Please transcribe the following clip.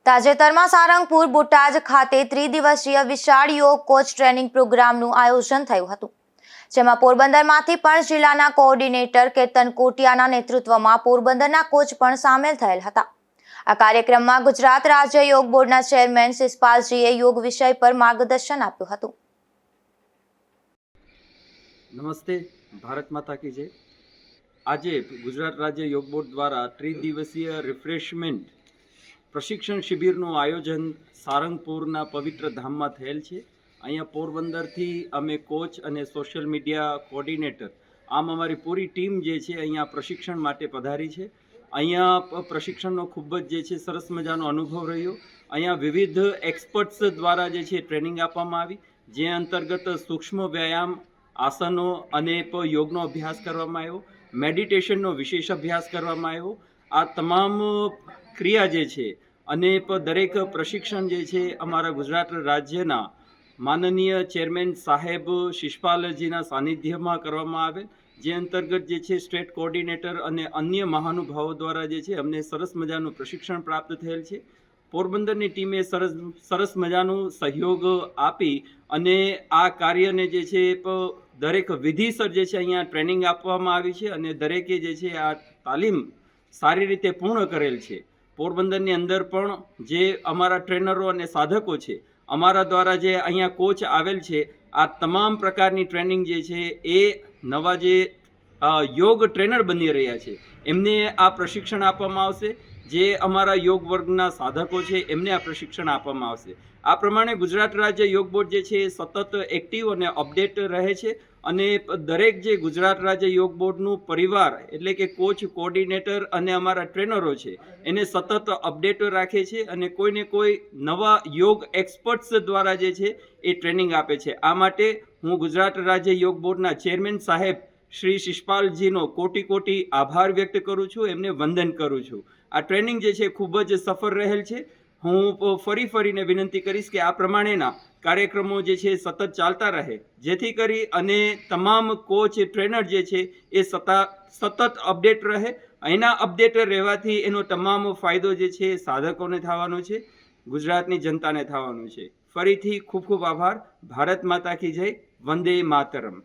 તાજેતરમાં સારંગપુર બોટાદ ખાતે ત્રિદિવસીય વિશાળ યોગ કોચ ટ્રેનિંગ પ્રોગ્રામનું આયોજન થયું હતું, જેમાં પોરબંદરમાંથી પણ જિલ્લાના કોઓર્ડિનેટર કેતન કોટિયાના નેતૃત્વમાં પોરબંદરના કોચ પણ સામેલ થયેલ હતા। આ કાર્યક્રમમાં ગુજરાત રાજ્ય યોગ બોર્ડના ચેરમેન શિષપાલજીએ યોગ વિષય પર માર્ગદર્શન આપ્યું હતું। નમસ્તે, ભારત માતા કી જય। આજે ગુજરાત રાજ્ય યોગ બોર્ડ દ્વારા ત્રિદિવસીય રિફ્રેશમેન્ટ પ્રશિક્ષણ શિબિરનું આયોજન સારંગપુરના પવિત્ર ધામમાં થયેલ છે। અહીંયા પોરબંદરથી અમે કોચ અને સોશિયલ મીડિયા કોઓર્ડિનેટર આમ અમારી પૂરી ટીમ જે છે અહીંયા પ્રશિક્ષણ માટે પધારી છે। અહીંયા પ્રશિક્ષણનો ખૂબ જ જે છે સરસ મજાનો અનુભવ રહ્યો। અહીંયા વિવિધ એક્સપર્ટ્સ દ્વારા જે છે ટ્રેનિંગ આપવામાં આવી, જે અંતર્ગત સૂક્ષ્મ વ્યાયામ, આસનો અને યોગનો અભ્યાસ કરવામાં આવ્યો, મેડિટેશનનો વિશેષ અભ્યાસ કરવામાં આવ્યો। આ તમામ ક્રિયા જે છે અને દરેક પ્રશિક્ષણ જે છે અમારા ગુજરાત રાજ્યના માનનીય ચેરમેન સાહેબ શિષપાલજીના સાનિધ્યમાં કરવામાં આવેલ, જે અંતર્ગત જે છે સ્ટેટ કોઓર્ડિનેટર અને અન્ય મહાનુભાવો દ્વારા જે છે અમને સરસ મજાનું પ્રશિક્ષણ પ્રાપ્ત થયેલ છે। પોરબંદરની ટીમે સરસ મજાનું સહયોગ આપી અને આ કાર્યને જે છે દરેક વિધિસર જે છે અહીંયા ટ્રેનિંગ આપવામાં આવી છે અને દરેકે જે છે આ તાલીમ સારી રીતે પૂર્ણ કરેલ છે। પોરબંદરની અંદર પણ જે અમારા ટ્રેનરો અને સાધકો છે, અમારા દ્વારા જે અહીંયા કોચ આવેલ છે, આ તમામ પ્રકારની ટ્રેનિંગ જે છે એ નવા જે યોગ ટ્રેનર બની રહ્યા છે એમને આ પ્રશિક્ષણ આપવામાં આવશે। જે અમારા યોગ વર્ગના સાધકો છે એમને આ પ્રશિક્ષણ આપવામાં આવશે। આ પ્રમાણે ગુજરાત રાજ્ય યોગ બોર્ડ જે છે એ સતત એક્ટિવ અને અપડેટ રહે છે અને દરેક જે ગુજરાત રાજ્ય યોગ બોર્ડનું પરિવાર એટલે કે કોચ, કોઓર્ડિનેટર અને અમારા ટ્રેનરો છે એને સતત અપડેટ રાખે છે અને કોઈને કોઈ નવા યોગ એક્સપર્ટ્સ દ્વારા જે છે એ ટ્રેનિંગ આપે છે। આ માટે હું ગુજરાત રાજ્ય યોગ બોર્ડના ચેરમેન સાહેબ શ્રી શિષપાલજીનો કોટી કોટી આભાર વ્યક્ત કરું છું, એમને વંદન કરું છું। આ ટ્રેનિંગ જે છે ખૂબ જ સફળ રહેલ છે। હું ફરીને વિનંતી કરીશ કે આ પ્રમાણેના કાર્યક્રમો જે છે સતત ચાલતા રહે, જેથી કરી અને તમામ કોચ ટ્રેનર જે છે એ સતત અપડેટ રહે। એના અપડેટ રહેવાથી એનો તમામ ફાયદો જે છે સાધકોને થવાનો છે, ગુજરાતની જનતાને થવાનો છે। ફરીથી ખૂબ ખૂબ આભાર। ભારત માતા કી જય। વંદે માતરમ।